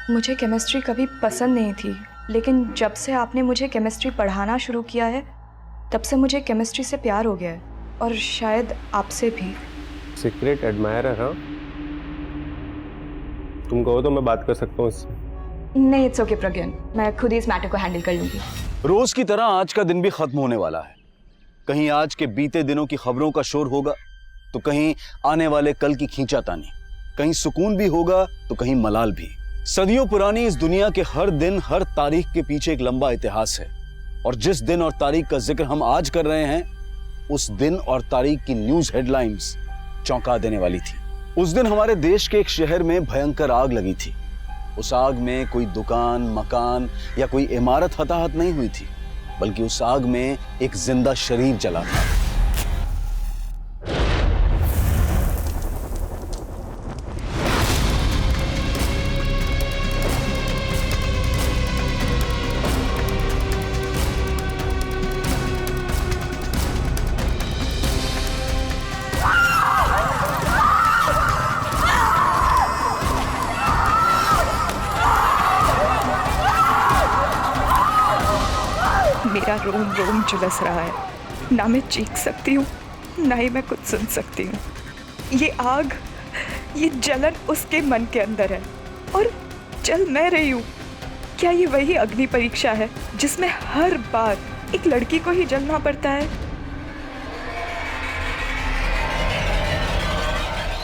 मुझे केमिस्ट्री कभी पसंद नहीं थी, लेकिन जब से आपने मुझे केमिस्ट्री पढ़ाना शुरू किया है तब से मुझे केमिस्ट्री से प्यार हो गया है, और शायद आपसे भी। Secret admirer? हाँ, तुम कहो तो मैं बात कर सकता हूँ इससे। नहीं, इट्स ओके प्रज्ञान, मैं खुद ही इस मैटर को हैंडल कर लूंगी। रोज की तरह आज का दिन भी खत्म होने वाला है। कहीं आज के बीते दिनों की खबरों का शोर होगा तो कहीं आने वाले कल की खींचातानी, कहीं सुकून भी होगा तो कहीं मलाल भी। सदियों पुरानी इस दुनिया के हर दिन हर तारीख के पीछे एक लंबा इतिहास है, और जिस दिन और तारीख का जिक्र हम आज कर रहे हैं उस दिन और तारीख की न्यूज हेडलाइंस चौंका देने वाली थी। उस दिन हमारे देश के एक शहर में भयंकर आग लगी थी। उस आग में कोई दुकान, मकान या कोई इमारत हताहत नहीं हुई थी, बल्कि उस आग में एक जिंदा शरीर जला था। मेरा रोम रोम झुलस रहा है, ना मैं चीख सकती हूँ ना ही मैं कुछ सुन सकती हूँ। ये आग, ये जलन उसके मन के अंदर है और जल मैं रही हूँ। क्या ये वही अग्नि परीक्षा है जिसमें हर बार एक लड़की को ही जलना पड़ता है?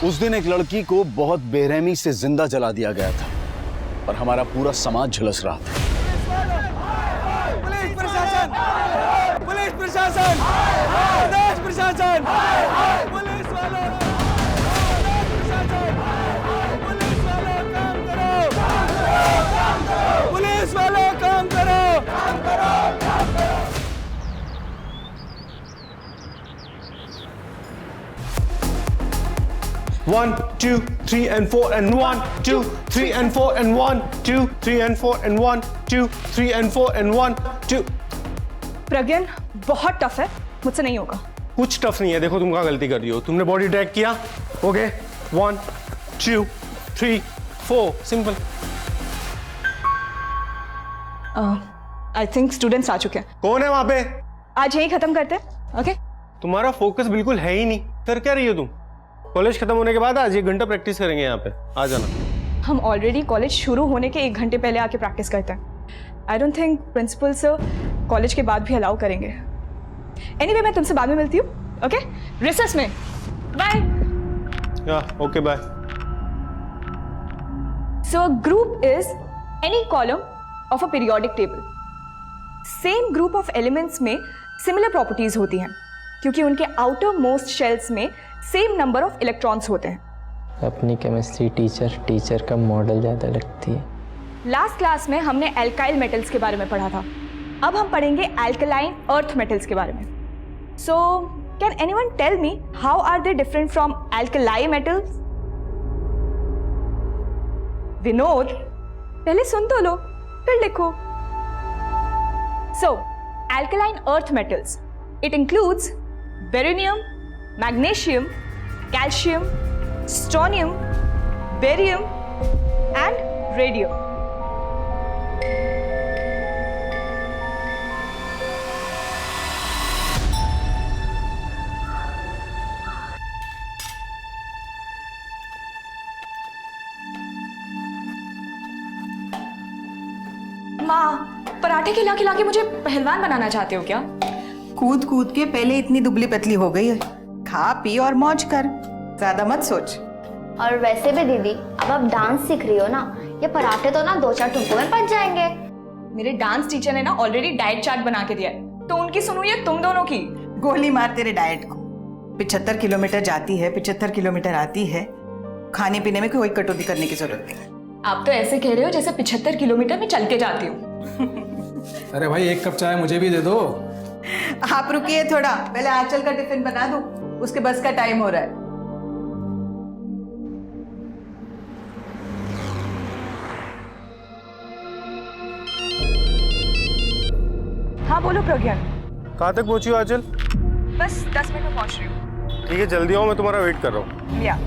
उस दिन एक लड़की को बहुत बेरहमी से जिंदा जला दिया गया था और हमारा पूरा समाज झुलस रहा था। पुलिस प्रशासन, प्रदेश प्रशासन, पुलिस वालों, पुलिस वालों काम करो, पुलिस वालों काम करो। 1 2 3 and 4 and 1 2 3 and 4 and 1 2 3 and 4 and 1 2 3 and 4 and 1 2। प्रज्ञान, बहुत टफ है, मुझसे नहीं होगा। कुछ टफ नहीं है, देखो तुम कहाँ गलती कर रही हो। तुमने बॉडी ट्रैक किया, okay, 1 2 3 4, simple. I think students आ चुके हैं। कौन है वहां पे? आज यही खत्म करते हैं, ओके? तुम्हारा फोकस बिल्कुल है ही नहीं। कर क्या रही हो तुम? कॉलेज खत्म होने के बाद आज 1 घंटा प्रैक्टिस करेंगे यहाँ पे, आ जाना। हम ऑलरेडी कॉलेज शुरू होने के 1 घंटे पहले आके प्रैक्टिस करते हैं। I don't think principal sir college के बाद भी अलाउ करेंगे। एनीवे, मैं तुमसे बाद में मिलती हूँ, ओके? रिसेस में। बाय। या okay, bye. So a group is any column of a periodic table. Same group of elements में सिमिलर प्रॉपर्टीज होती हैं क्योंकि उनके आउटर मोस्ट शेल्स में सेम नंबर ऑफ इलेक्ट्रॉन्स होते हैं। अपनी केमिस्ट्री टीचर का मॉडल ज़्यादा लगती है। लास्ट क्लास में हमने एल्काइल मेटल्स के बारे में पढ़ा था, अब हम पढ़ेंगे एल्कलाइन अर्थ मेटल्स के बारे में। So can anyone tell me how are they different from alkali metals? Vinod, पहले सुन तो लो फिर लिखो। So alkaline earth metals, it includes beryllium, magnesium, calcium, strontium, barium and radium. माँ, पराठे खिला खिला के मुझे पहलवान बनाना चाहते हो क्या? कूद कूद के पहले इतनी दुबली पतली हो गई है। खा पी और मौज कर, ज्यादा मत सोच। और वैसे भी दीदी, अब आप डांस सीख रही हो ना, ये पराठे तो ना 2-4 टुकड़ों में पच जाएंगे। मेरे डांस टीचर ने ना ऑलरेडी डाइट चार्ट बना के दिया है, तो उनकी सुनो या तुम दोनों की? गोली मार तेरे डाइट को। 75 किलोमीटर जाती है, 75 किलोमीटर आती है। खाने पीने में कोई कटौती करने की जरूरत नहीं। आप तो ऐसे कह रहे हो जैसे 75 किलोमीटर में चल के जाती हूँ। अरे भाई, 1 कप चाय मुझे भी दे दो। आप रुकिए थोड़ा, पहले आंचल का टिफिन बना दो, उसके बस का टाइम हो रहा है। हाँ बोलो प्रज्ञान। कहाँ तक पहुंची हो आंचल? बस 10 मिनट में पहुंच रही हूँ। ठीक है, जल्दी आओ, मैं तुम्हारा वेट कर रहा हूँ। या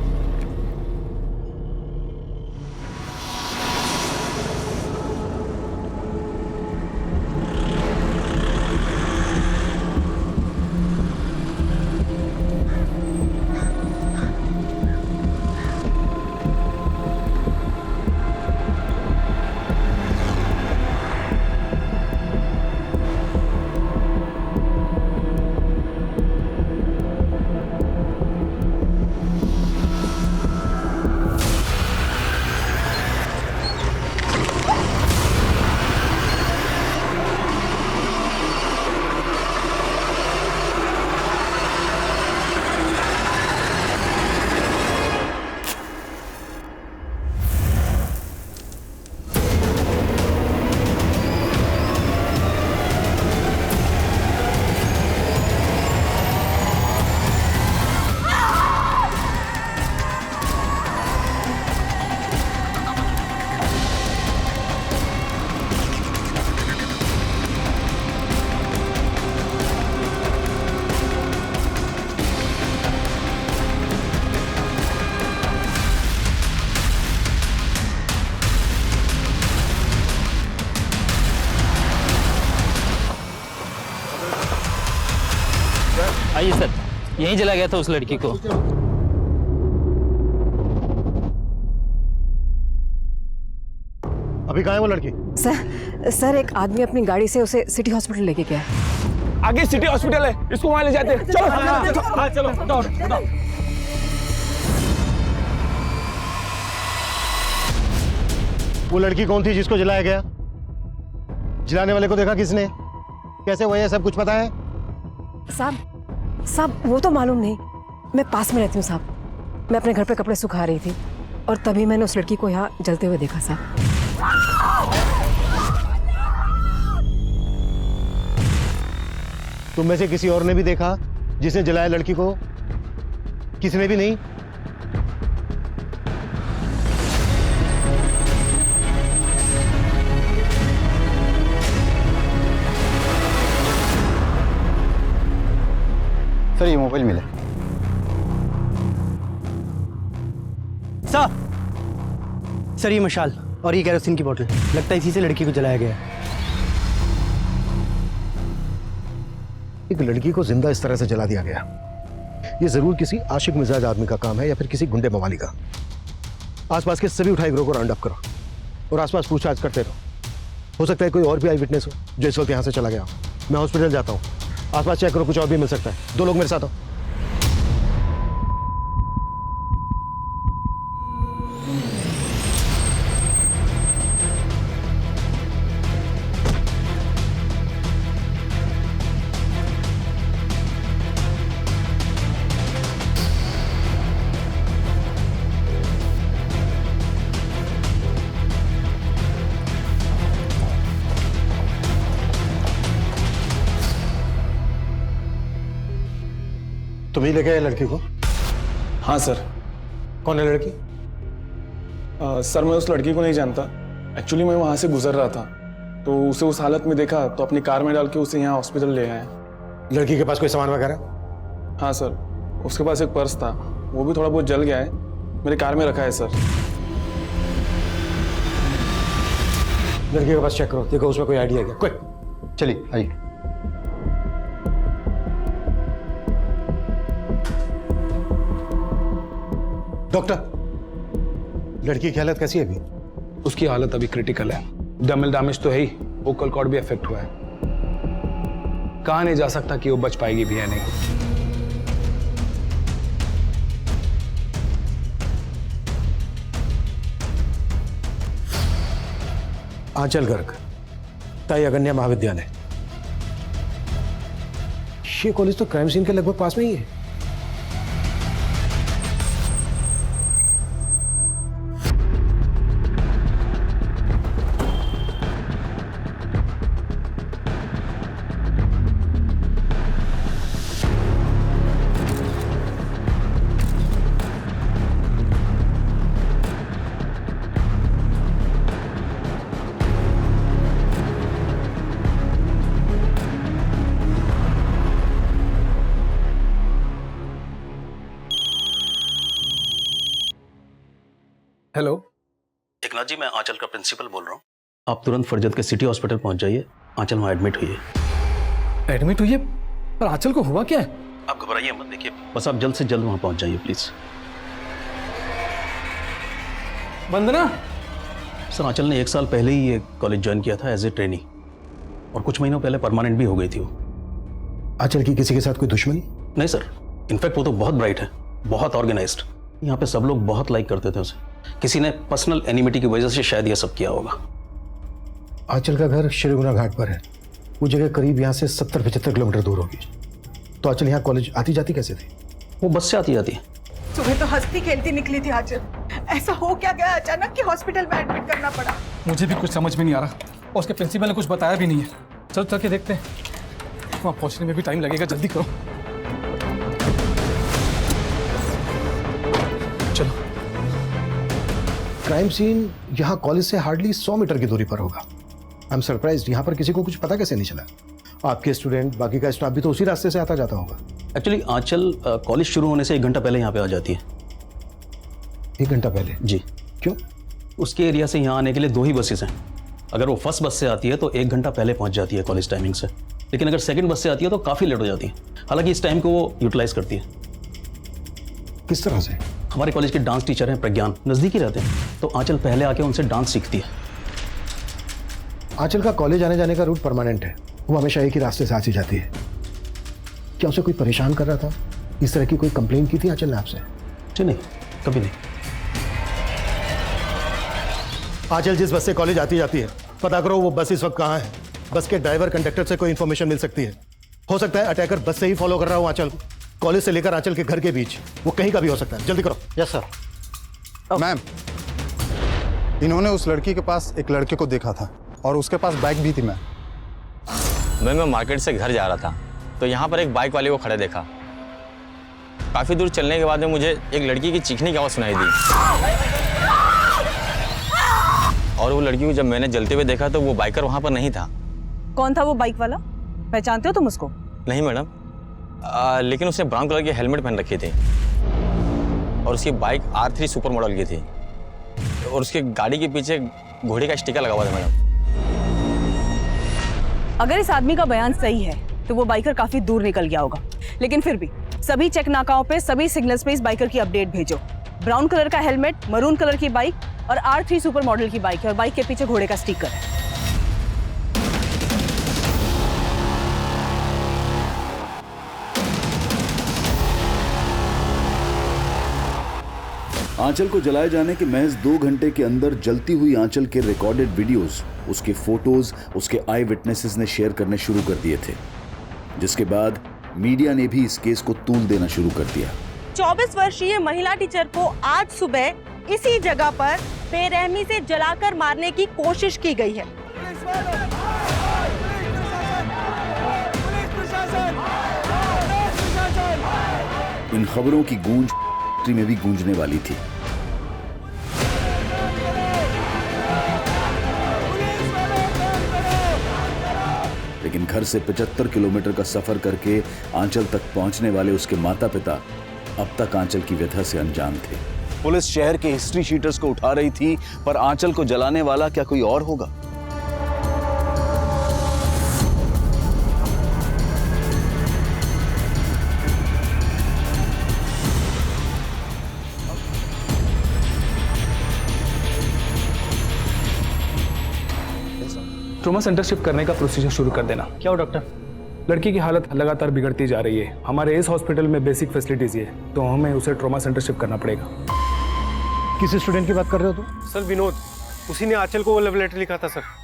यहीं जला गया था उस लड़की को। अभी कहाँ है वो लड़की? सर एक आदमी अपनी गाड़ी से उसे सिटी हॉस्पिटल लेके गया है। आगे सिटी हॉस्पिटल है, इसको वहां ले जाते हैं। चलो चलो। वो लड़की कौन थी जिसको जलाया गया? जलाने वाले को देखा किसने? कैसे हुआ ये सब कुछ पता है? साहब वो तो मालूम नहीं, मैं पास में रहती हूँ साहब। मैं अपने घर पे कपड़े सुखा रही थी और तभी मैंने उस लड़की को यहाँ जलते हुए देखा साहब। तुम में से किसी और ने भी देखा जिसने जलाया लड़की को? किसने भी नहीं? सर ये मोबाइल मिला। सर ये मशाल और ये केरोसिन की बोतल, लगता है इसी से लड़की को जलाया गया है। एक लड़की को जिंदा इस तरह से जला दिया गया, ये जरूर किसी आशिक मिजाज आदमी का काम है या फिर किसी गुंडे मवाली का। आसपास के सभी उठाई गिरोह को राउंड अप करो और आसपास पूछताछ करते रहो। हो सकता है कोई और भी आई विटनेस हो जो इस वक्त यहाँ से चला गया हो। मैं हॉस्पिटल जाता हूँ, आसपास चेक करो, कुछ और भी मिल सकता है। 2 लोग मेरे साथ आओ। तुम ही लेके आए लड़की को? हाँ सर। कौन है लड़की? सर मैं उस लड़की को नहीं जानता। एक्चुअली मैं वहाँ से गुजर रहा था तो उसे उस हालत में देखा तो अपनी कार में डाल के उसे यहाँ हॉस्पिटल ले आए। लड़की के पास कोई सामान वगैरह? हाँ सर, उसके पास एक पर्स था, वो भी थोड़ा बहुत जल गया है, मेरे कार में रखा है सर। लड़की के पास चेक करो, देखो उसमें कोई आइडिया क्या। कोई चलिए आइए। डॉक्टर, लड़की की हालत कैसी है अभी? उसकी हालत अभी क्रिटिकल है। डर्मल डैमेज तो है ही, वोकल कॉर्ड भी अफेक्ट हुआ है। कहा नहीं जा सकता कि वो बच पाएगी भी या नहीं। आंचल गर्ग, ताई अगन्या महाविद्यालय। ये कॉलेज तो क्राइम सीन के लगभग पास में ही है। हेलो एकनाथ जी, मैं आंचल का प्रिंसिपल बोल रहा हूँ। आप तुरंत फरजत के सिटी हॉस्पिटल पहुंच जाइए। आंचल वहाँ एडमिट हुई है। एडमिट हुई है? पर आंचल को हुआ क्या है? आप घबराइए मत, देखिए बस आप जल्द से जल्द वहाँ पहुंच जाइए प्लीज। वंदना, सर आंचल ने 1 साल पहले ही ये कॉलेज ज्वाइन किया था एज ए ट्रेनी और कुछ महीनों पहले परमानेंट भी हो गई थी वो। आंचल की किसी के साथ कोई दुश्मनी? नहीं सर, इनफैक्ट वो तो बहुत ब्राइट है, बहुत ऑर्गेनाइज्ड। यहाँ पे सब लोग बहुत लाइक करते थे उसे। किसी ने पर्सनल एनिमिटी की वजह से शायद ये सब किया होगा। आंचल का घर श्रीगुना घाट पर है, वो जगह करीब यहाँ से 70-75 किलोमीटर दूर होगी। तो आंचल यहाँ कॉलेज आती जाती कैसे थी? वो बस से आती जाती है। सुबह तो हंसती खेलती निकली थी आंचल, ऐसा हो क्या गया अचानक कि हॉस्पिटल में एडमिट करना पड़ा? मुझे भी कुछ समझ में नहीं आ रहा और उसके प्रिंसिपल ने कुछ बताया भी नहीं है। चल चल के देखते हैं, वहाँ पहुँचने में भी टाइम लगेगा, जल्दी करो। चलो। क्राइम सीन यहाँ कॉलेज से हार्डली 100 मीटर की दूरी पर होगा। आई एम सरप्राइज्ड, यहाँ पर किसी को कुछ पता कैसे नहीं चला? आपके स्टूडेंट, बाकी का स्टाफ भी तो उसी रास्ते से आता जाता होगा। एक्चुअली आंचल कॉलेज शुरू होने से 1 घंटा पहले यहाँ पे आ जाती है। 1 घंटा पहले? जी। क्यों? उसके एरिया से यहाँ आने के लिए 2 ही बसेस हैं। अगर वो फर्स्ट बस से आती है तो 1 घंटा पहले पहुँच जाती है कॉलेज टाइमिंग से, लेकिन अगर सेकंड बस से आती है तो काफ़ी लेट हो जाती है। हालांकि इस टाइम को वो यूटिलाइज करती है। किस तरह से? हमारे कॉलेज के डांस टीचर हैं प्रज्ञान, नज़दीक ही रहते हैं, तो आंचल पहले आके उनसे डांस सीखती है। आंचल का कॉलेज आने जाने का रूट परमानेंट है, वो हमेशा एक ही रास्ते से आती जाती है। क्या उसे कोई परेशान कर रहा था? इस तरह की कोई कंप्लेन की थी आंचल ने आपसे? जी नहीं, कभी नहीं। आंचल जिस बस से कॉलेज आती जाती है, पता करो वो बस इस वक्त कहाँ है। बस के ड्राइवर कंडक्टर से कोई इन्फॉर्मेशन मिल सकती है। हो सकता है अटैकर बस से ही फॉलो कर रहा हो आंचल को, कॉलेज से लेकर आंचल के घर के बीच, वो कहीं का भी हो सकता है। जल्दी करो। Yes sir. मैम, इन्होंने उस लड़की के पास एक लड़के को देखा था और उसके पास बाइक भी थी। मैं मार्केट से घर जा रहा था तो यहाँ पर एक बाइक वाले को खड़े देखा। काफ़ी दूर चलने के बाद में मुझे एक लड़की की चीखने की आवाज़ सुनाई दी और वो लड़की को जब मैंने जलते हुए देखा तो वो बाइकर वहाँ पर नहीं था। कौन था वो बाइक वाला? पहचानते हो तुम उसको? नहीं मैडम, लेकिन उसने ब्राउन कलर की हेलमेट पहन रखी थी और उसकी बाइक R3 सुपर मॉडल की थी और उसकी गाड़ी के पीछे घोड़े का स्टिकर लगा हुआ था मैडम। अगर इस आदमी का बयान सही है तो वो बाइकर काफी दूर निकल गया होगा, लेकिन फिर भी सभी चेक नाकाओं पे, सभी सिग्नल्स पे इस बाइकर की अपडेट भेजो। ब्राउन कलर का हेलमेट, मरून कलर की बाइक और R3 सुपर मॉडल की बाइक है और बाइक के पीछे घोड़े का स्टिकर है। आंचल को जलाए जाने के महज 2 घंटे के अंदर जलती हुई आंचल के रिकॉर्डेड वीडियोस, उसके फोटोज, उसके आई विटनेसेस ने शेयर करने शुरू कर दिए थे, जिसके बाद मीडिया ने भी इस केस को तूल देना शुरू कर दिया। 24 वर्षीय महिला टीचर को आज सुबह इसी जगह पर बेरहमी से जलाकर मारने की कोशिश की गई है। इन खबरों की गूंज में भी गूंजने वाली थी। लेकिन घर से 75 किलोमीटर का सफर करके आंचल तक पहुंचने वाले उसके माता पिता अब तक आंचल की व्यथा से अनजान थे। पुलिस शहर के हिस्ट्री शीटर्स को उठा रही थी, पर आंचल को जलाने वाला क्या कोई और होगा? ट्रॉमा सेंटर शिफ्ट करने का प्रोसीजर शुरू कर देना। क्या हो डॉक्टर? लड़की की हालत लगातार बिगड़ती जा रही है। हमारे इस हॉस्पिटल में बेसिक फैसिलिटीज है, तो हमें उसे ट्रॉमा सेंटर शिफ्ट करना पड़ेगा। किस स्टूडेंट की बात कर रहे हो तुम? सर विनोद, उसी ने आंचल को वो लव लेटर लिखा था सर।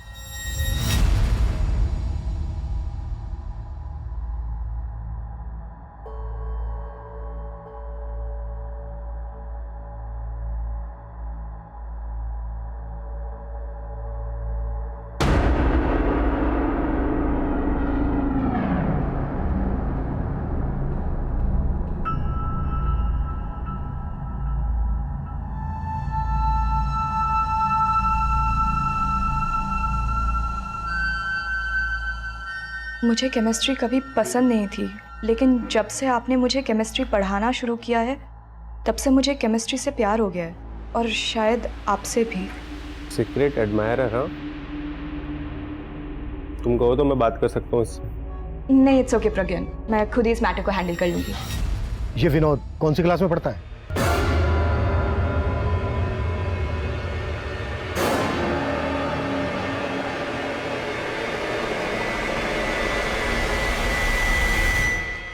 मुझे केमिस्ट्री कभी पसंद नहीं थी, लेकिन जब से आपने मुझे केमिस्ट्री पढ़ाना शुरू किया है तब से मुझे केमिस्ट्री से प्यार हो गया है, और शायद आपसे भी। Secret admirer? हाँ, तुम कहो तो मैं बात कर सकता हूँ इससे। नहीं, इट्स ओके प्रज्ञान, मैं खुद ही इस मैटर को हैंडल कर लूँगी। ये विनोद कौन सी क्लास में पढ़ता है?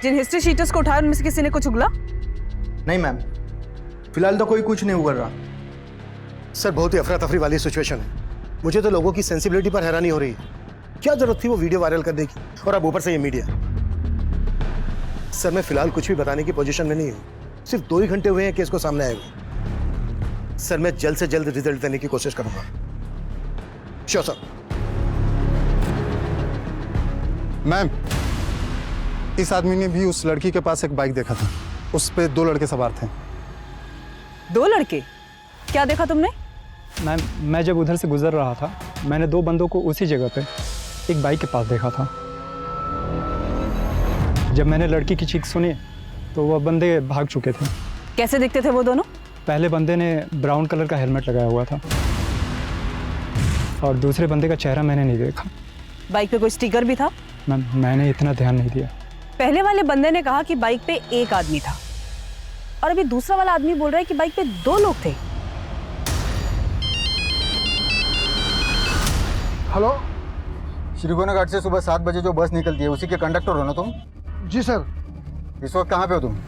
जिन हिस्ट्री शीटर्स को उठाया उनमें से किसी ने कुछ उगला? नहीं मैम, फिलहाल तो कोई कुछ नहीं उगल रहा। सर बहुत ही अफरा तफरी वाली सिचुएशन है। मुझे तो लोगों की सेंसिबिलिटी पर हैरानी हो रही है। क्या जरूरत थी वो वीडियो वायरल करने की, और अब ऊपर से ये मीडिया। सर मैं फिलहाल कुछ भी बताने की पोजीशन में नहीं हूँ। सिर्फ 2 ही घंटे हुए हैं केस को सामने आए हुए। सर मैं जल्द से जल्द रिजल्ट देने की कोशिश करूंगा। Sure sir. मैम, इस आदमी ने भी उस लड़की के पास एक बाइक देखा था, उस पे 2 लड़के सवार थे। 2 लड़के? क्या देखा तुमने? मैम, मैं जब उधर से गुजर रहा था, मैंने 2 बंदों को उसी जगह पे एक बाइक के पास देखा था। जब मैंने लड़की की चीख सुनी तो वह बंदे भाग चुके थे। कैसे दिखते थे वो दोनों? पहले बंदे ने ब्राउन कलर का हेलमेट लगाया हुआ था और दूसरे बंदे का चेहरा मैंने नहीं देखा। बाइक पे कोई स्टिकर भी था? मैम, मैंने इतना ध्यान नहीं दिया। पहले वाले बंदे ने कहा कि बाइक पे एक आदमी था और अभी दूसरा वाला आदमी बोल रहा है कि बाइक पे 2 लोग थे। हेलो, श्रीगोना घाट से सुबह 7 बजे जो बस निकलती है उसी के कंडक्टर हो ना तुम? जी सर। इस वक्त कहाँ पे हो तुम?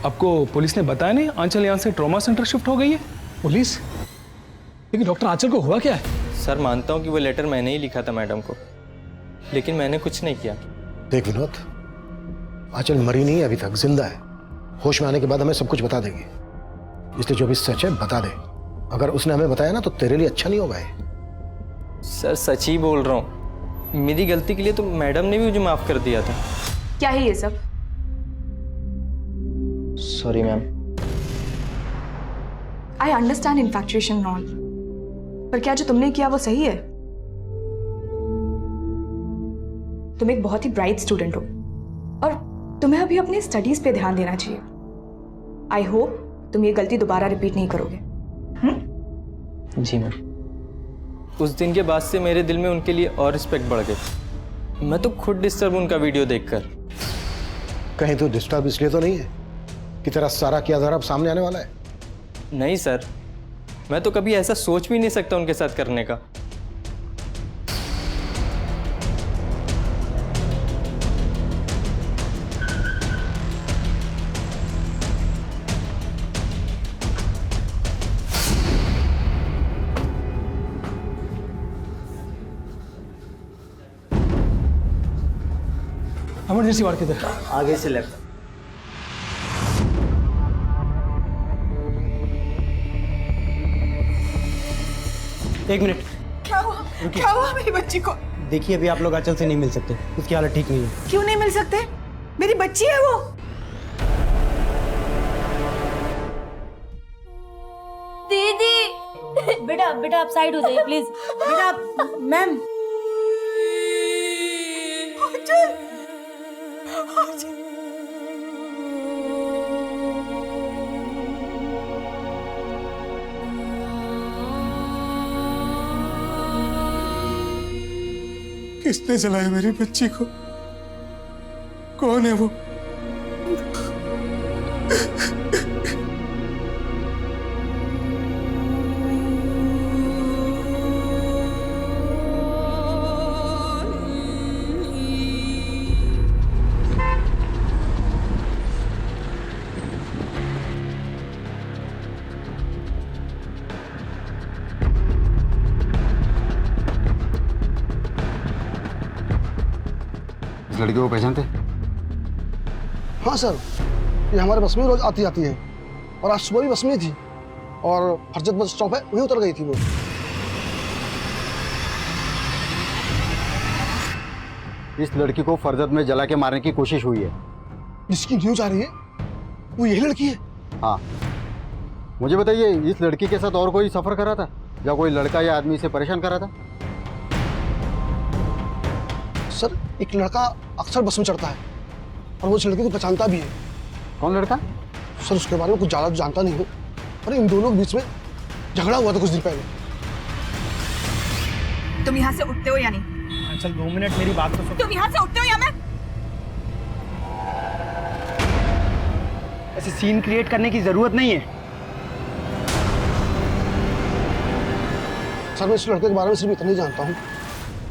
आपको पुलिस ने बताया नहीं आंचल यहाँ से ट्रॉमा सेंटर शिफ्ट हो गई है? पुलिस? लेकिन डॉक्टर आंचल को हुआ क्या है? सर मानता हूँ कि वो लेटर मैंने ही लिखा था मैडम को, लेकिन मैंने कुछ नहीं किया। देख विनोद, आंचल मरी नहीं अभी तक, जिंदा है। होश में आने के बाद हमें सब कुछ बता देगी, इसलिए जो भी सच है बता दे। अगर उसने हमें बताया ना तो तेरे लिए अच्छा नहीं होगा ये। सर सच ही बोल रहा हूँ, मेरी गलती के लिए तो मैडम ने भी मुझे माफ कर दिया था। क्या है ये सब? Sorry ma'am. I understand इन्फैक्चुएशन and all, पर क्या जो तुमने किया वो सही है? तुम एक बहुत ही ब्राइट स्टूडेंट हो और तुम्हें अभी अपनी स्टडीज पे ध्यान देना चाहिए। आई होप तुम ये गलती दोबारा रिपीट नहीं करोगे। जी मैम। उस दिन के बाद से मेरे दिल में उनके लिए और रिस्पेक्ट बढ़ गई। मैं तो खुद डिस्टर्ब उनका वीडियो देखकर। कहीं तो डिस्टर्ब इसलिए तो नहीं है कि तेरा सारा किया धरा अब सामने आने वाला है? नहीं सर, मैं तो कभी ऐसा सोच भी नहीं सकता उनके साथ करने का। इमरजेंसी वार्ड किधर? आगे से लेफ्ट। एक मिनट। क्या हुआ? क्या हुआ मेरी बच्ची को? देखिए अभी आप लोग आंचल से नहीं मिल सकते, उसकी हालत ठीक नहीं है। क्यों नहीं मिल सकते? मेरी बच्ची है वो। दीदी बेटा बेटा आप साइड हो जाइए प्लीज। बेटा मैम, किसने जलाया मेरी बच्ची को? कौन है वो? इस लड़की को पहचानते? हाँ सर, ये हमारे बस में रोज आती जाती है और आज सुबह भी बस में थी और फरजत बस स्टॉप है वहीं उतर गई थी वो। इस लड़की को फरजत में जला के मारने की कोशिश हुई है। जिसकी न्यूज आ रही है वो यही लड़की है? हाँ। मुझे बताइए, इस लड़की के साथ और कोई सफर कर रहा था या कोई लड़का या आदमी इसे परेशान कर रहा था? सर, एक लड़का अक्सर बस में चढ़ता है और वो उस लड़के को पहचानता भी है। कौन लड़का? सर उसके बारे में कुछ ज़्यादा जानता नहीं हूँ, पर इन दोनों के बीच में झगड़ा हुआ था कुछ दिन पहले। तुम यहाँ से उठते हो या नहीं? आंचल 2 मिनट मेरी बात तो सुन। तुम यहाँ से उठते हो या मैं? ऐसे सीन क्रिएट करने की जरूरत नहीं है। सर मैं इस लड़के के बारे में सिर्फ इतना ही जानता हूँ,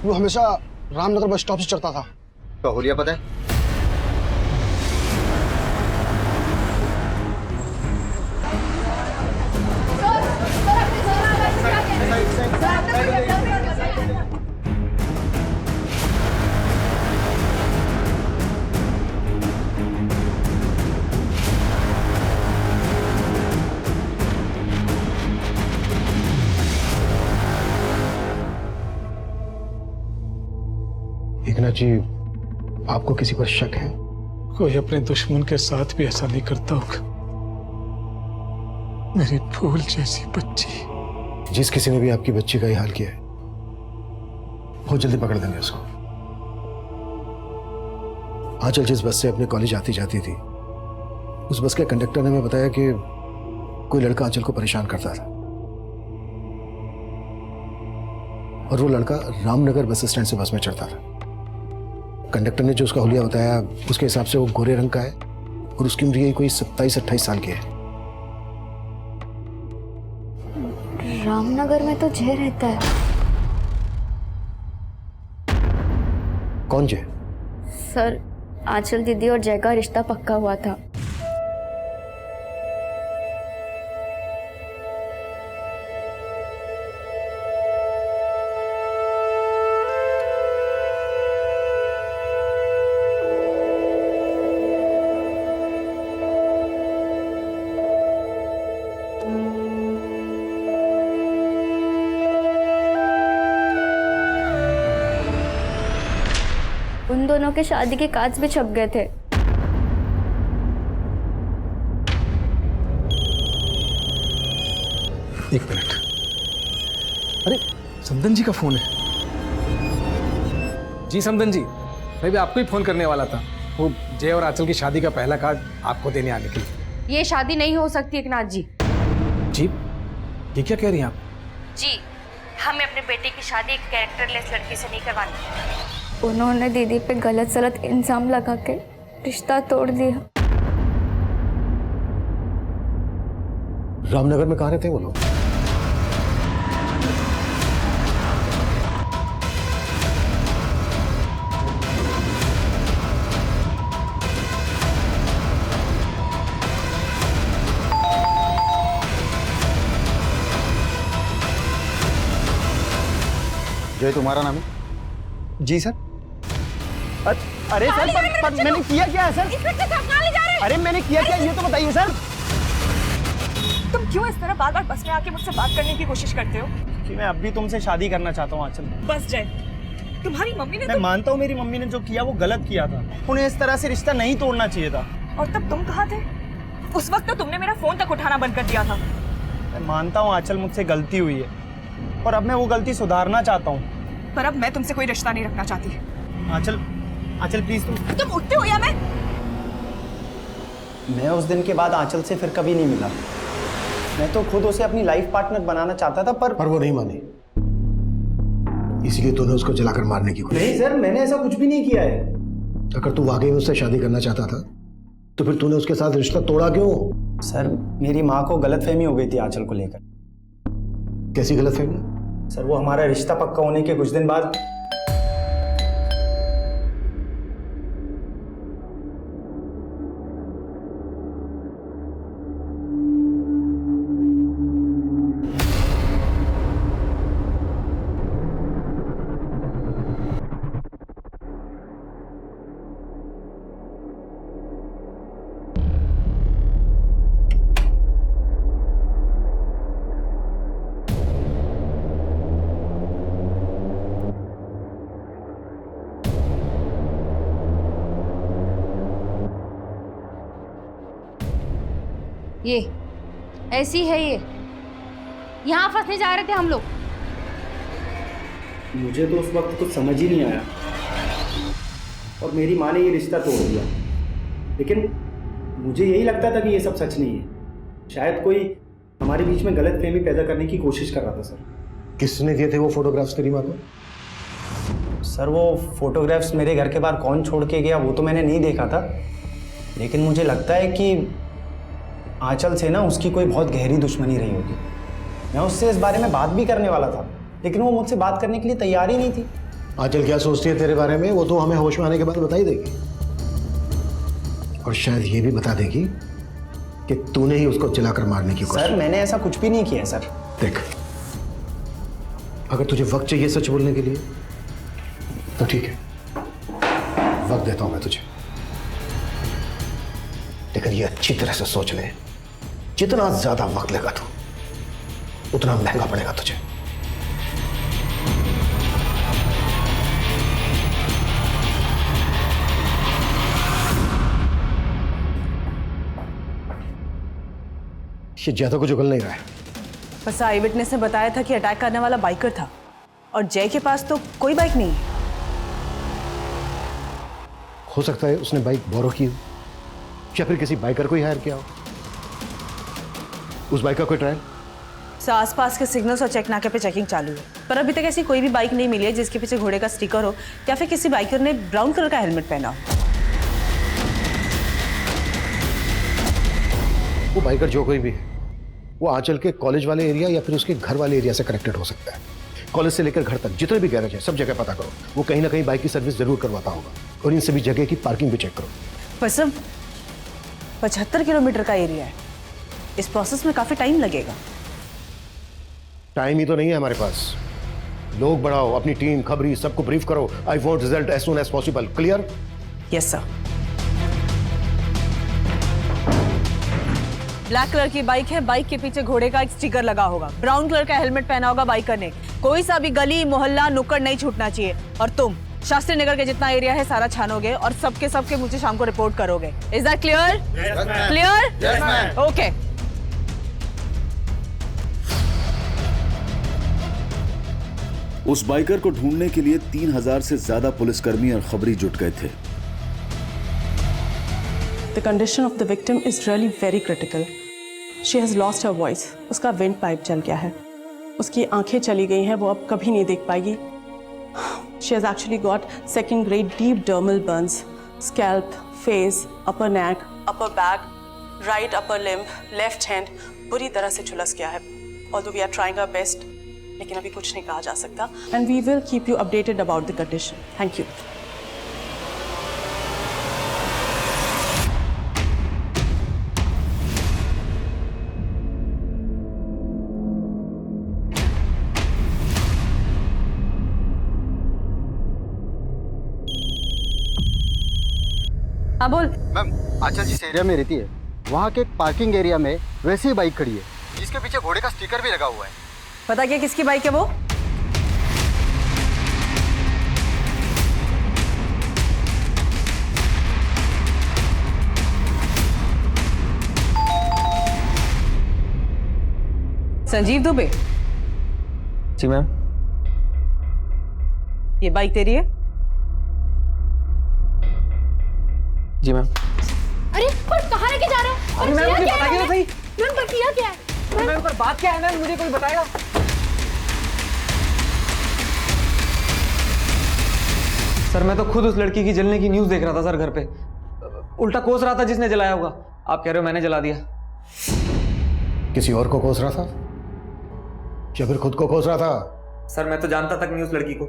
वो हमेशा रामनगर बस स्टॉप से चढ़ता था। तो हुलिया पता है? एकनाथ जी, आपको किसी पर शक है? कोई अपने दुश्मन के साथ भी ऐसा नहीं करता होगा। मेरी फूल जैसी बच्ची। जिस किसी ने भी आपकी बच्ची का ये हाल किया है बहुत जल्दी पकड़ देंगे उसको। आंचल जिस बस से अपने कॉलेज आती जाती थी, उस बस के कंडक्टर ने हमें बताया कि कोई लड़का आंचल को परेशान करता था और वो लड़का रामनगर बस स्टैंड से बस में चढ़ता था। कंडक्टर ने जो उसका हुलिया बताया उसके हिसाब से वो गोरे रंग का है और उसकी उम्र यही कोई 27-28 साल की है। रामनगर में तो जय रहता है। कौन जय? सर, आंचल दीदी और जय का रिश्ता पक्का हुआ था। उन दोनों के शादी के कार्ड्स भी छप गए थे। एक मिनट। अरे समदन जी का फोन है। जी समदन जी, मैं भी आपको ही फोन करने वाला था। वो जय और आंचल की शादी का पहला कार्ड आपको देने आने के लिए। ये शादी नहीं हो सकती एकनाथ जी। जी ये क्या कह रही हैं आप? जी, हमें अपने बेटे की शादी एक कैरेक्टरलेस लड़की से नहीं करवानी। उन्होंने दीदी पे गलत सलत इल्जाम लगा के रिश्ता तोड़ दिया। रामनगर में कहाँ रहते हैं वो लोग? जय तुम्हारा नाम है? जी सर। अरे सर पर मैंने किया क्या है सर? अरे मैंने किया क्या ये तो बताइए सर। तुम क्यों इस तरह बार बार बस में आके मुझसे बात करने की कोशिश करते हो? कि मैं अब भी तुमसे शादी करना चाहता हूँ आंचल। बस जय, तुम्हारी मम्मी ने मैं मानता हूँ मेरी मम्मी ने जो किया वो गलत किया था। उन्हें इस तरह से रिश्ता नहीं तोड़ना चाहिए था। और तब तुम कहाँ थे? उस वक्त तो तुमने मेरा फोन तक उठाना बंद कर दिया था। मैं मानता हूँ आंचल मुझसे गलती हुई है और अब मैं वो गलती सुधारना चाहता हूँ। पर अब मैं तुमसे कोई रिश्ता नहीं रखना चाहती। आंचल, आंचल प्लीज तुम उठते हो या मैं उस दिन के बाद आंचल से फिर कभी नहीं मिला। मैं तो खुद उसे अपनी लाइफ पार्टनर बनाना चाहता था पर वो नहीं मानी, इसलिए तूने उसको जलाकर मारने की कोशिश। नहीं सर, मैंने ऐसा कुछ भी नहीं किया है। अगर तू वाकई उससे शादी करना चाहता था तो फिर तूने उसके साथ रिश्ता तोड़ा क्यों? सर, मेरी माँ को गलतफहमी हो गई थी आंचल को लेकर। कैसी गलतफहमी? सर, वो हमारा रिश्ता पक्का होने के कुछ दिन बाद ये ऐसी है। ये यहाँ फंसने जा रहे थे हम लोग। मुझे तो उस वक्त कुछ समझ ही नहीं आया और मेरी माँ ने ये रिश्ता तोड़ दिया। लेकिन मुझे यही लगता था कि ये सब सच नहीं है। शायद कोई हमारे बीच में गलतफहमी पैदा करने की कोशिश कर रहा था। सर, किसने दिए थे वो फोटोग्राफ्स तेरी माँ को? सर, वो फोटोग्राफ्स मेरे घर के बाहर कौन छोड़ के गया वो तो मैंने नहीं देखा था, लेकिन मुझे लगता है कि आंचल से ना उसकी कोई बहुत गहरी दुश्मनी रही होगी। मैं उससे इस बारे में बात भी करने वाला था, लेकिन वो मुझसे बात करने के लिए तैयार ही नहीं थी। आंचल क्या सोचती है तेरे बारे में वो तो हमें होश में आने के बाद बता ही देगी, और शायद ये भी बता देगी कि तूने ही उसको जलाकर मारने की कोशिश। सर, मैंने ऐसा कुछ भी नहीं किया। सर देख, अगर तुझे वक्त चाहिए सच बोलने के लिए तो ठीक है, वक्त देता हूं मैं तुझे, लेकिन ये अच्छी तरह से सोच ले, जितना ज्यादा वक्त लेगा तू उतना महंगा पड़ेगा तुझे। ये ज्यादा कुछ उगल नहीं रहा है। बस आई विटनेस ने बताया था कि अटैक करने वाला बाइकर था और जय के पास तो कोई बाइक नहीं है। हो सकता है उसने बाइक बोरो की हो या फिर किसी बाइकर को ही हायर किया हो। उस बाइक का कोई ट्रायल? सर आसपास के सिग्नल्स और चेक नाके पे चेकिंग चालू है, पर अभी तक ऐसी कोई भी बाइक नहीं मिली है जिसके पीछे घोड़े का स्टिकर हो या फिर किसी बाइकर ने ब्राउन कलर का हेलमेट पहना हो। वो बाइकर जो कोई भी है वो आंचल के कॉलेज वाले एरिया या फिर उसके घर वाले एरिया से कनेक्टेड हो सकता है। कॉलेज से लेकर घर तक जितने भी गैरेज हैं सब जगह पता करो, वो कहीं ना कहीं बाइक की सर्विस जरूर करवाता होगा और इन सभी जगह की पार्किंग भी चेक करो। पर सब 75 किलोमीटर का एरिया है, इस प्रोसेस में काफी टाइम लगेगा। टाइम ही तो नहीं है हमारे पास। लोग बढ़ाओ, अपनी टीम, खबरी, सबको ब्रीफ करो। I want result as soon as possible. Clear? Yes sir. Black colour की बाइक है, बाइक के पीछे घोड़े का एक स्टिकर लगा होगा, ब्राउन कलर का हेलमेट पहना होगा बाइकर ने। कोई सा भी गली मोहल्ला नुक्कड़ नहीं छूटना चाहिए। और तुम शास्त्री नगर के जितना एरिया है सारा छानोगे और सबके मुझे शाम को रिपोर्ट करोगे। Is that clear? Clear? Okay. उस बाइकर को ढूंढने के लिए 3000 से ज्यादा पुलिसकर्मी और खबरी जुट गए थे। The condition of the victim is really very critical. She has lost her voice. उसका wind pipe चल गया है, उसकी आंखें चली गई हैं, वो अब कभी नहीं देख पाएगी। She has actually got second grade deep dermal burns, scalp, face, upper neck, upper back, right upper limb, left hand बुरी तरह से झुलस गया है। Although we are trying our best, लेकिन अभी कुछ नहीं कहा जा सकता। And we will keep you updated about the condition. Thank you. हाँ बोल। मैम, आंचल जिस एरिया में रहती है वहाँ के एक पार्किंग एरिया में वैसी ही बाइक खड़ी है जिसके पीछे घोड़े का स्टिकर भी लगा हुआ है। पता क्या किसकी बाइक है वो? संजीव दुबे। जी मैम। ये बाइक तेरी है? जी मैम। अरे पर कहाँ लेके जा रहे हो? अरे मैम मुझे बताइए तो सही। मैम पर किया क्या है? मैम पर बात क्या है मैम, मुझे कोई बताएगा? सर मैं तो खुद उस लड़की की जलने की न्यूज़ देख रहा था सर घर पे। उल्टा कोस रहा था जिसने जलाया होगा। आप कह रहे हो मैंने जला दिया? किसी और को कोस रहा था या फिर खुद को कोस रहा था? सर मैं तो जानता तक नहीं उस लड़की को।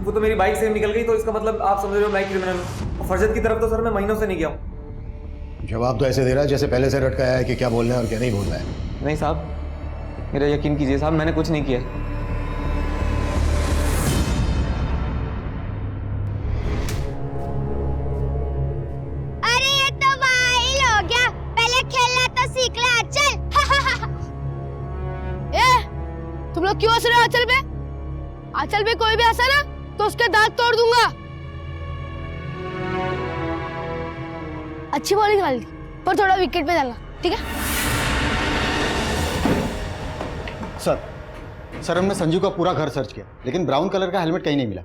वो तो मेरी बाइक से निकल गई, तो इसका मतलब आप समझ रहे हो मैं क्रिमिनल हूँ। फरजत की तरफ तो सर मैं महीनों से नहीं गया हूँ। जवाब तो ऐसे दे रहा है जैसे पहले से रटका है कि क्या बोलना है और क्या नहीं बोलना है। नहीं साहब, मेरा यकीन कीजिए साहब, मैंने कुछ नहीं किया। अरे ये तो वाइल हो गया, पहले खेलना तो सीख ले आंचल। तुम लोग क्यों हंस रहे हो आंचल पे? आंचल पे कोई भी हंसा ना तो उसके दांत तोड़ दूंगा। अच्छी बॉलिंग डाली पर थोड़ा विकेट पे डालना, ठीक है? सर हमने संजू का पूरा घर सर्च किया लेकिन ब्राउन कलर का हेलमेट कहीं नहीं मिला।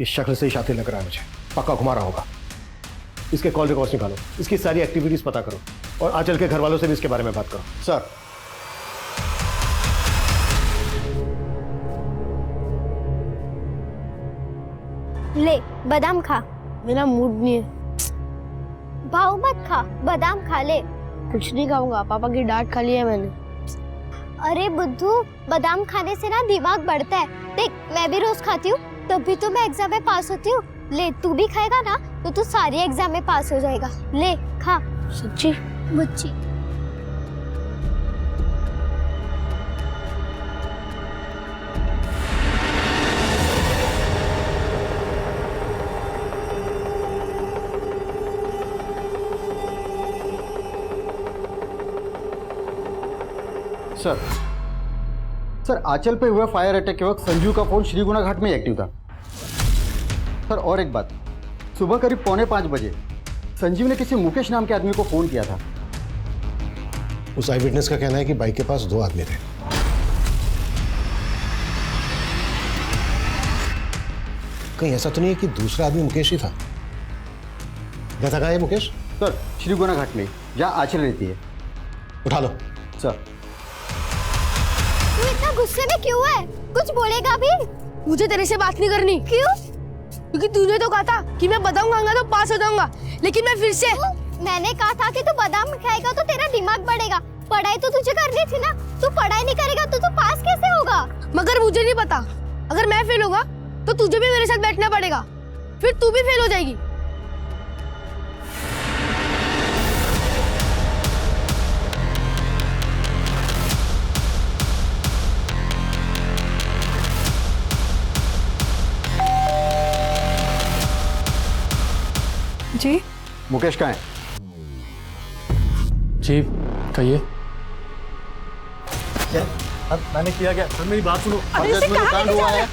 इस शक्ल से ही शातिर लग रहा है मुझे, पक्का घुमा रहा होगा। इसके कॉल रिकॉर्ड्स निकालो, इसकी सारी एक्टिविटीज पता करो और आंचल के घर वालों से भी इसके बारे में बात करो। सर ले बादाम खा। मेरा मूड नहीं है। भाव मत खा, बादाम खा ले। कुछ नहीं खाऊंगा, पापा की डांट खा ली है मैंने। अरे बुद्धू, बादाम खाने से ना दिमाग बढ़ता है। देख मैं भी रोज खाती हूँ तभी तो मैं एग्जाम में पास होती हूँ। ले तू भी खाएगा ना तो तू सारी एग्जाम में पास हो जाएगा। ले खा। सच्ची? मुच्ची। सर आंचल पे हुए फायर अटैक के वक्त संजू का फोन श्रीगुणा घाट में एक्टिव था। सर और एक बात, सुबह करीब 4:45 बजे संजीव ने किसी मुकेश नाम के आदमी को फोन किया था। उस आई विटनेस का कहना है कि बाइक के पास 2 आदमी थे। कहीं ऐसा तो नहीं है कि दूसरा आदमी मुकेश ही था? गया था कहाँ है मुकेश? सर श्रीगुना घाट में, जहाँ आंचल रहती है। उठा लो। सर तू इतना गुस्से में क्यों है? कुछ बोलेगा भी? मुझे तेरे से बात नहीं करनी। क्यों? क्योंकि तूने तो कहा था कि मैं बादाम खाऊंगा तो पास हो जाऊंगा, लेकिन मैं फिर से मैंने कहा था कि तू बादाम खाएगा तो तेरा दिमाग बढ़ेगा। पढ़ाई तो तुझे करनी थी ना, तू पढ़ाई नहीं करेगा तो तू पास कैसे होगा? मगर मुझे नहीं पता, अगर मैं फेल होगा तो तुझे भी मेरे साथ बैठना पड़ेगा, फिर तू भी फेल हो जाएगी। जी मुकेश कहाँ है? जी कहिए। मैंने किया क्या? सर मेरी बात सुनो। अरे इसे कहाँ कांड लेके हुआ जा रहे है,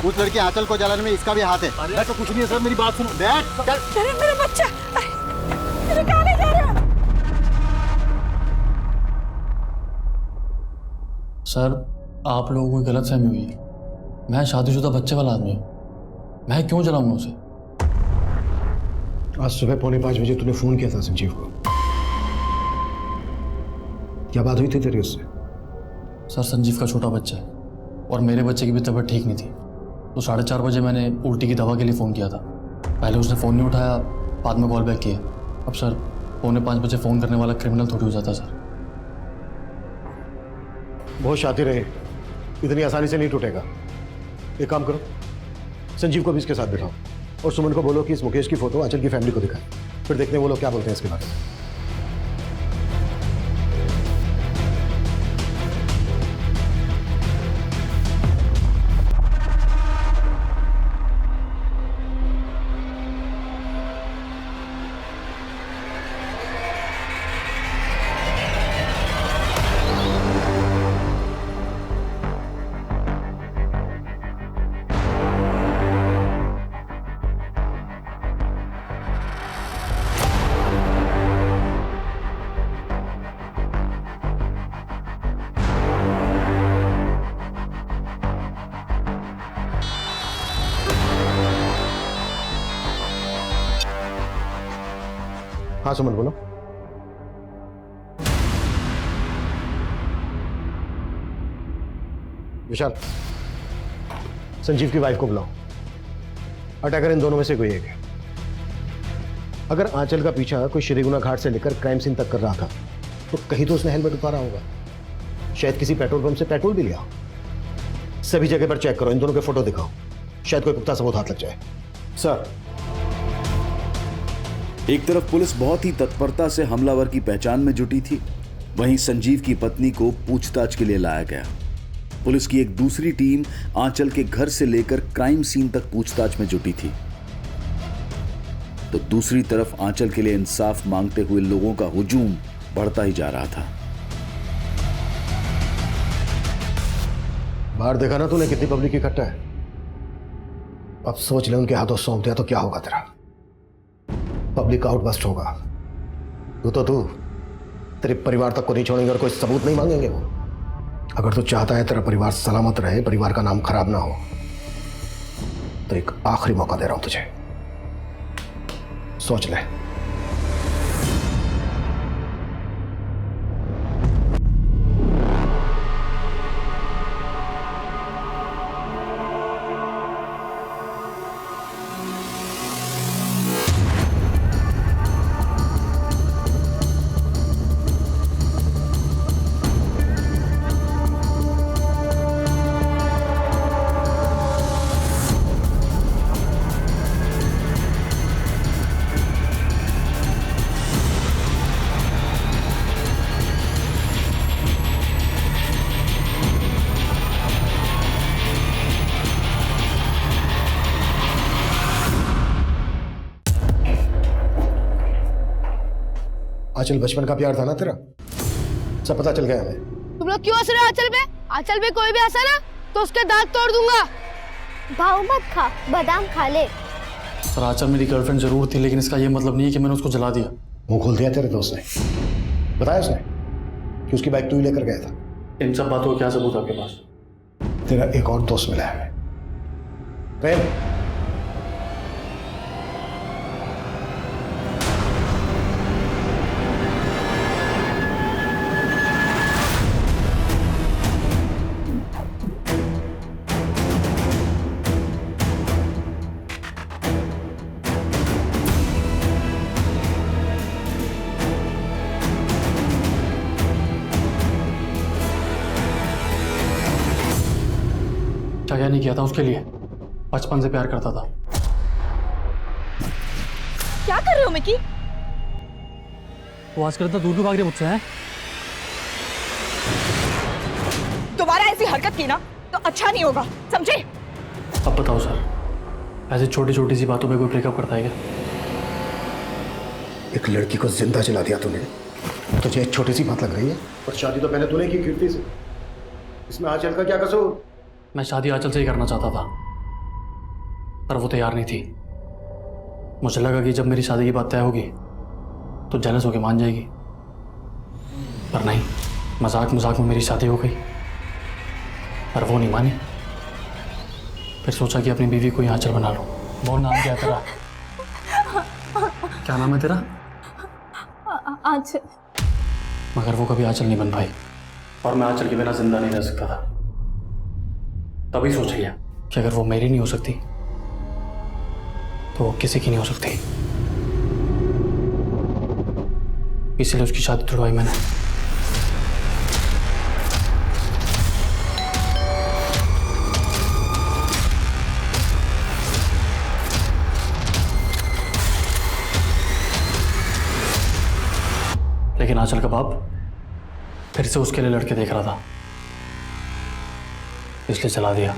उस लड़की आंचल को जलाने में इसका भी हाथ है। मैं तो कुछ नहीं है सर, मेरी बात सुनो। बैठ चल। अरे मेरा बच्चा, अरे कहाँ ले जा रहे हो? सर आप लोगों को गलतफहमी हुई है। मैं शादीशुदा बच्चे वाला आदमी हूँ, मैं क्यों जलाऊंगा उसे? आज सुबह 4:45 बजे तूने फोन किया था संजीव को। क्या बात हुई थी तेरी उससे? सर संजीव का छोटा बच्चा है और मेरे बच्चे की भी तबीयत ठीक नहीं थी, तो 4:30 बजे मैंने उल्टी की दवा के लिए फ़ोन किया था। पहले उसने फ़ोन नहीं उठाया, बाद में कॉल बैक किया। अब सर 4:45 बजे फ़ोन करने वाला क्रिमिनल थोड़ी हो जाता सर। बहुत शातिर रहे, इतनी आसानी से नहीं टूटेगा। एक काम करो, संजीव को भी इसके साथ बिठाओ और सुमन को बोलो कि इस मुकेश की फोटो आंचल की फैमिली को दिखाए, फिर देखते हैं वो लोग क्या बोलते हैं इसके बारे में। हाँ सुमन बोलो। विशाल, संजीव की वाइफ को बुलाओ। अटैकर इन दोनों में से कोई एक है। अगर आंचल का पीछा कोई श्रीगुना घाट से लेकर क्राइम सीन तक कर रहा था तो कहीं तो उसने हेलमेट उतारा होगा, शायद किसी पेट्रोल पंप से पेट्रोल भी लिया हो। सभी जगह पर चेक करो, इन दोनों के फोटो दिखाओ, शायद कोई पुख्ता सबूत हाथ लग जाए। सर एक तरफ पुलिस बहुत ही तत्परता से हमलावर की पहचान में जुटी थी, वहीं संजीव की पत्नी को पूछताछ के लिए लाया गया। पुलिस की एक दूसरी टीम आंचल के घर से लेकर क्राइम सीन तक पूछताछ में जुटी थी, तो दूसरी तरफ आंचल के लिए इंसाफ मांगते हुए लोगों का हुजूम बढ़ता ही जा रहा था। बाहर देखा ना तूने कितनी पब्लिक इकट्ठा है। अब सोच ले उनके हाथों सौंप दिया तो क्या होगा तेरा। पब्लिक आउटबस्ट होगा। तू तेरे परिवार तक को नहीं छोड़ेंगे और कोई सबूत नहीं मांगेंगे वो। अगर तू चाहता है तेरा परिवार सलामत रहे, परिवार का नाम खराब ना हो, तो एक आखिरी मौका दे रहा हूं तुझे, सोच ले। आंचल बचपन का प्यार था ना तेरा, सब पता चल गया हमें। तुम लोग क्यों हंस रहे हो आंचल पे? आंचल पे कोई भी हंसा ना तो उसके दांत तोड़ दूंगा। भाव मत खा, बादाम खा ले। सर आंचल मेरी गर्लफ्रेंड जरूर थी, लेकिन इसका ये मतलब नहीं है कि मैंने उसको जला दिया। मुंह खोल दिया तेरे दोस्त ने, बताया उसने कि उसकी बाइक तू ही लेकर गया था। इन सब बातों का क्या सबूत आपके पास? तेरा एक और दोस्त मिला है, प्रेम। क्या क्या नहीं किया था उसके लिए। बचपन से प्यार करता था। क्या कर रहे हो मिकी? वो आजकल इतना दूर क्यों भाग रही है मुझसे? है दोबारा ऐसी हरकत की ना तो अच्छा नहीं होगा, समझे? अब बताओ सर, ऐसे छोटी छोटी सी बातों पे कोई ब्रेकअप करता है क्या? एक लड़की को जिंदा जला दिया तूने, तुझे एक छोटी सी बात लग रही है? और शादी तो पहले तूने की कीर्ति से, इसमें आंचल का क्या कसूर? मैं शादी आंचल से ही करना चाहता था, पर वो तैयार नहीं थी। मुझे लगा कि जब मेरी शादी की बात तय होगी तो जेलस होके मान जाएगी, पर नहीं, मजाक मजाक में मेरी शादी हो गई। पर वो नहीं मानी। फिर सोचा कि अपनी बीवी को ही आंचल बना लो। बोल, नाम क्या है तेरा? क्या नाम है तेरा? आंचल। मगर वो कभी आंचल नहीं बन पाई, और मैं आंचल के बिना जिंदा नहीं रह सकता था। तभी सोच लिया कि अगर वो मेरी नहीं हो सकती तो वो किसी की नहीं हो सकती। इसलिए उसकी शादी तुड़वाई मैंने। लेकिन आंचल का बाप फिर से उसके लिए लड़के देख रहा था, इसलिए चला दिया।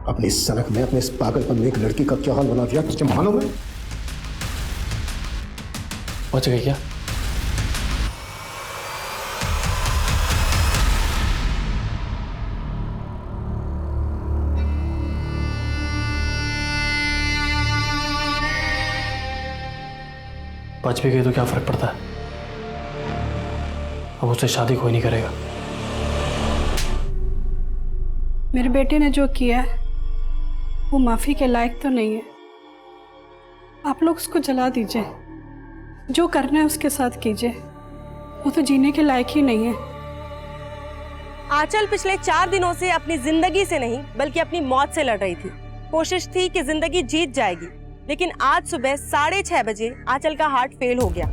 अपनी सनक में, अपने इस पागलपन में एक लड़की का क्या हाल बना दिया तुझे मालूम है? बच गई क्या? बच भी गई तो क्या फर्क पड़ता है? अब उससे शादी कोई नहीं करेगा। मेरे बेटे ने जो किया है वो माफी के लायक तो नहीं है। आप लोग उसको जला दीजिए, जो करना है उसके साथ कीजिए, वो तो जीने के लायक ही नहीं है। आंचल पिछले 4 दिनों से अपनी जिंदगी से नहीं बल्कि अपनी मौत से लड़ रही थी। कोशिश थी कि जिंदगी जीत जाएगी, लेकिन आज सुबह 6:30 बजे आंचल का हार्ट फेल हो गया।